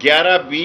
11B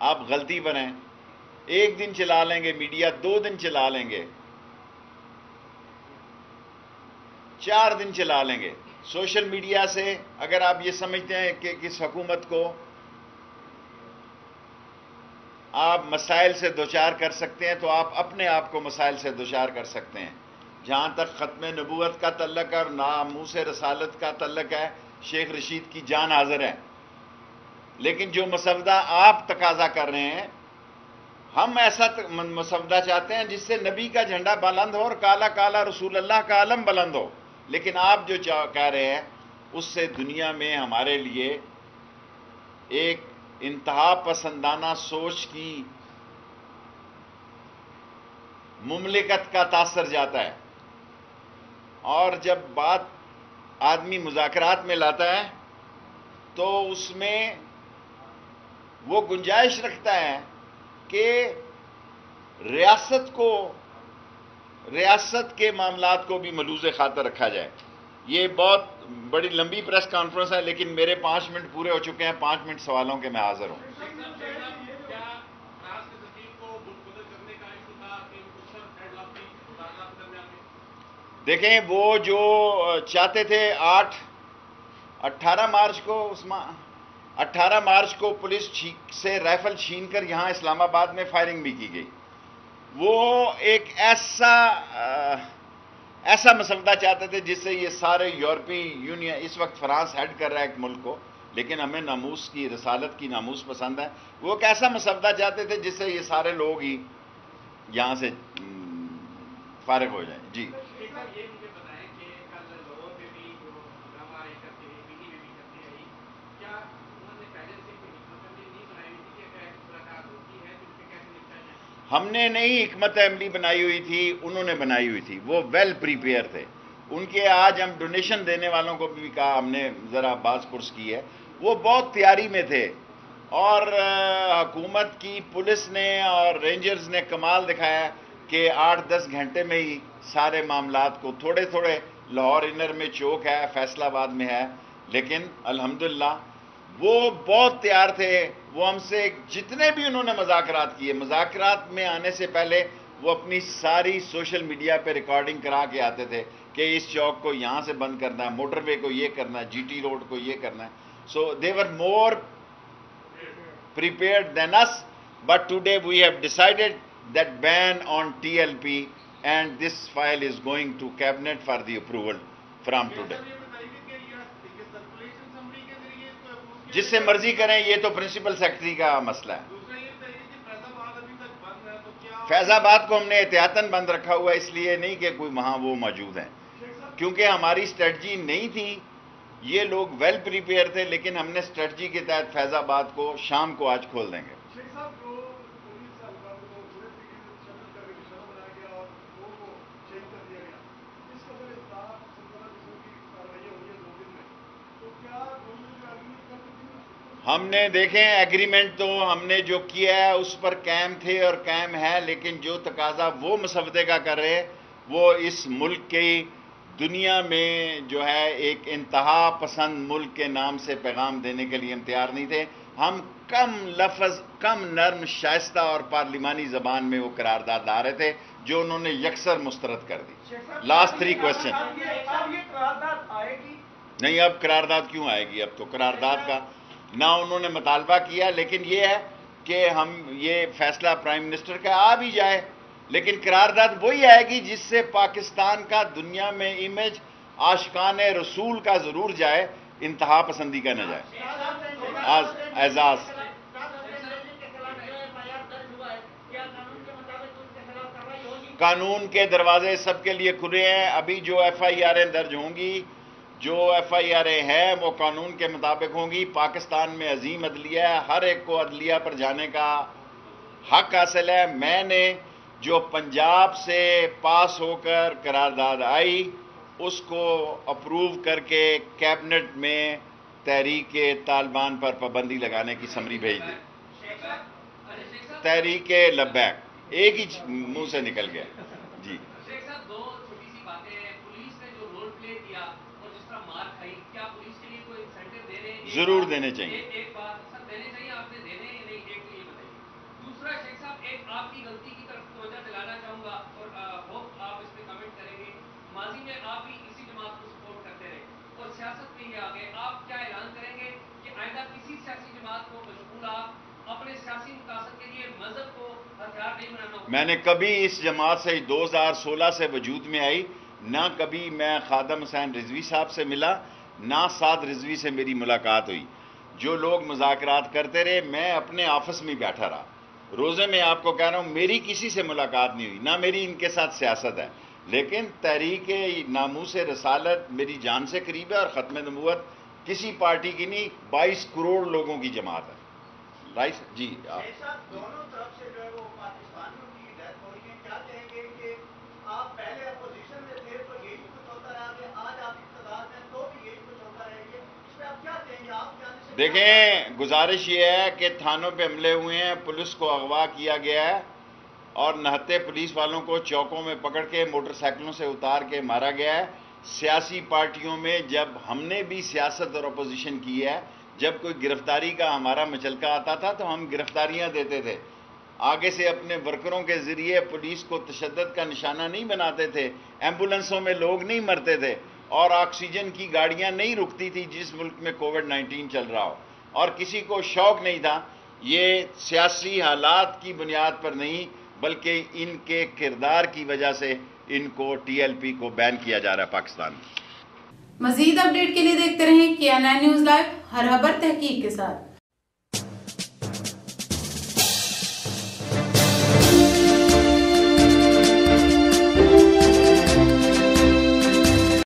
آپ غلطی پر ہیں، 1 دن چلا لیں گے میڈیا، 2 دن چلا لیں گے، 4 دن چلا لیں گے۔ سوشل میڈیا سے اگر آپ یہ سمجھتے ہیں کہ کس حکومت کو آپ مسائل سے دوچار کر سکتے ہیں تو آپ اپنے آپ کو مسائل سے دوچار کر سکتے ہیں۔ جہاں تک ختم نبوت کا تعلق ہے اور ناموس رسالت کا تعلق ہے، شیخ رشید کی جان حاضر ہے، لیکن جو مسودہ آپ تقاضا کر رہے ہیں، ہم ایسا مسودہ چاہتے ہیں جس سے نبی کا جھنڈا بلند ہو اور کالا کالا رسول اللہ کا علم بلند ہو، لیکن آپ جو کہہ رہے ہیں اس سے دنیا میں ہمارے لیے ایک انتہا پسندانہ سوچ کی مملکت کا تاثر جاتا ہے، اور جب بات آدمی مذاکرات میں لاتا ہے تو اس میں وہ گنجائش رکھتا ہے کہ ریاست کے معاملات کو بھی ملوز خاطر رکھا جائے۔ یہ بہت بڑی لمبی پریس کانفرنس ہے، لیکن میرے 5 منٹ پورے ہو چکے ہیں، 5 منٹ سوالوں کے میں حاضر ہوں۔ دیکھیں، وہ جو چاہتے تھے 18 مارچ کو پولیس سے رائفل چھین کر یہاں اسلام آباد میں فائرنگ بھی کی گئی، وہ ایک ایسا مسودہ چاہتے تھے جس سے یہ سارے یورپی یونین، اس وقت فرانس ہیڈ کر رہا ہے ایک ملک کو، لیکن ہمیں ناموس کی رسالت کی ناموس پسند ہے، وہ ایک ایسا مسودہ چاہتے تھے جس سے یہ سارے لوگ ہی یہاں سے فارغ ہو جائیں۔ جی ہم نے نہیں حکمت عملی بنائی ہوئی تھی، انہوں نے بنائی ہوئی تھی، وہ ویل پریپیئر تھے ان کے۔ آج ہم ڈونیشن دینے والوں کو بھی کہا، ہم نے ذرا باز پرس کی ہے، وہ بہت تیاری میں تھے، اور حکومت کی پولیس نے اور رینجرز نے کمال دکھایا کہ 8-10 گھنٹے میں ہی سارے معاملات کو، تھوڑے لاہور انر میں چوک ہے، فیصل آباد میں ہے، لیکن الحمدللہ وہ بہت تیار تھے۔ وہ ہم سے جتنے بھی انہوں نے مذاکرات کیے، مذاکرات میں آنے سے پہلے وہ اپنی ساری سوشل میڈیا پہ ریکارڈنگ کرا کے آتے تھے کہ اس چوک کو یہاں سے بند کرنا ہے، موٹر وے کو یہ کرنا ہے، جی ٹی روڈ کو یہ کرنا ہے۔ سو دے ور مور prepared than us, but today we have decided that ban on TLP, and this file is going to cabinet for the approval from today. جس سے مرضی کریں، یہ تو پرنسپل سیکرٹری کا مسئلہ ہے۔ فیض آباد کو ہم نے احتیاطاً بند رکھا ہوا ہے، اس لیے نہیں کہ کوئی وہاں وہ موجود ہیں، کیونکہ ہماری اسٹریٹجی نہیں تھی، یہ لوگ ویل پریپیئر تھے، لیکن ہم نے اسٹریٹجی کے تحت فیض آباد کو شام کو آج کھول دیں گے۔ ہم نے دیکھیں ایگریمنٹ تو ہم نے جو کیا ہے اس پر قائم تھے اور قائم ہے، لیکن جو تقاضا وہ مسودے کا کر رہے وہ اس ملک کی دنیا میں جو ہے ایک انتہا پسند ملک کے نام سے پیغام دینے کے لیے ہم تیار نہیں تھے۔ ہم کم لفظ، کم نرم، شائستہ اور پارلیمانی زبان میں وہ قرارداد لا رہے تھے جو انہوں نے یکسر مسترد کر دی۔ Last 3 question. نہیں، اب قرارداد کیوں آئے گی؟ اب تو قرارداد کا نہ انہوں نے مطالبہ کیا، لیکن یہ ہے کہ ہم یہ فیصلہ پرائم منسٹر کا آ بھی جائے، لیکن قرارداد وہی آئے گی جس سے پاکستان کا دنیا میں امیج عاشقان رسول کا ضرور جائے، انتہا پسندی کا نہ جائے۔ اعزاز قانون کے دروازے سب کے لیے کھلے ہیں۔ ابھی جو ایف آئی آریں درج ہوں گی، جو ایف آئی آریں ہیں وہ قانون کے مطابق ہوں گی۔ پاکستان میں عظیم عدلیہ ہے، ہر ایک کو عدلیہ پر جانے کا حق حاصل ہے۔ میں نے جو پنجاب سے پاس ہو کر قرارداد آئی اس کو اپروو کر کے کیبنٹ میں تحریک طالبان پر پابندی لگانے کی سمری بھیج دی۔ تحریک لبیک ایک ہی منہ سے نکل گیا۔ جی ضرور دینے چاہیے۔ دوسرا شیخ صاحب ایک آپ کی غلطی کی طرف توجہ دلانا چاہوں گا اور ہوپ آپ اس پہ کمنٹ کریں گے. ماضی میں آپ بھی اسی جماعت کو سپورٹ کرتے رہے اور سیاست میں یہ آ گئے. آپ کیا اعلان کریں گے کہ آئندہ کسی سیاسی جماعت کو مشغول آپ اپنے سیاسی مقاصد کے لیے مذہب کو ہتھیار نہیں بنانا ہوگا؟ میں نے کبھی اس جماعت سے 2016 سے وجود میں آئی، نہ کبھی میں خادم حسین رضوی صاحب سے ملا، نہ سعد رضوی سے میری ملاقات ہوئی. جو لوگ مذاکرات کرتے رہے، میں اپنے آفس میں بیٹھا رہا. روزے میں آپ کو کہہ رہا ہوں میری کسی سے ملاقات نہیں ہوئی، نہ میری ان کے ساتھ سیاست ہے. لیکن تحریک ناموس رسالت میری جان سے قریب ہے، اور ختم نبوت کسی پارٹی کی نہیں، 22 کروڑ لوگوں کی جماعت ہے. رائٹ جی. دونوں طرف سے جو ہے وہ پاکستانیوں کی ڈیتھ ہو رہی ہے، کیا کہیں گے کہ آپ پہلے اپوزیشن میں تھے تو یہی کچھ ہوتا رہا کہ آج آپ اقتدار میں تو بھی یہی کچھ ہوتا رہے گا، اس میں آپ کیا کہیں گے؟ آپ جانے سے دیکھیں، گزارش یہ ہے کہ تھانوں پہ حملے ہوئے ہیں، پولیس کو اغوا کیا گیا ہے، اور نہتے پولیس والوں کو چوکوں میں پکڑ کے موٹر سائیکلوں سے اتار کے مارا گیا ہے. سیاسی پارٹیوں میں جب ہم نے بھی سیاست اور اپوزیشن کی ہے، جب کوئی گرفتاری کا ہمارا مچلکا آتا تھا تو ہم گرفتاریاں دیتے تھے. آگے سے اپنے ورکروں کے ذریعے پولیس کو تشدد کا نشانہ نہیں بناتے تھے. ایمبولنسوں میں لوگ نہیں مرتے تھے، اور آکسیجن کی گاڑیاں نہیں رکتی تھی جس ملک میں کووڈ-19 چل رہا ہو، اور کسی کو شوق نہیں تھا. یہ سیاسی حالات کی بنیاد پر نہیں، بلکہ ان کے کردار کی وجہ سے ان کو TLP کو بین کیا جا رہا ہے پاکستان میں. مزید اپڈیٹ کے لیے دیکھتے رہیں KNN نیوز لائیو، ہر خبر تحقیق کے ساتھ.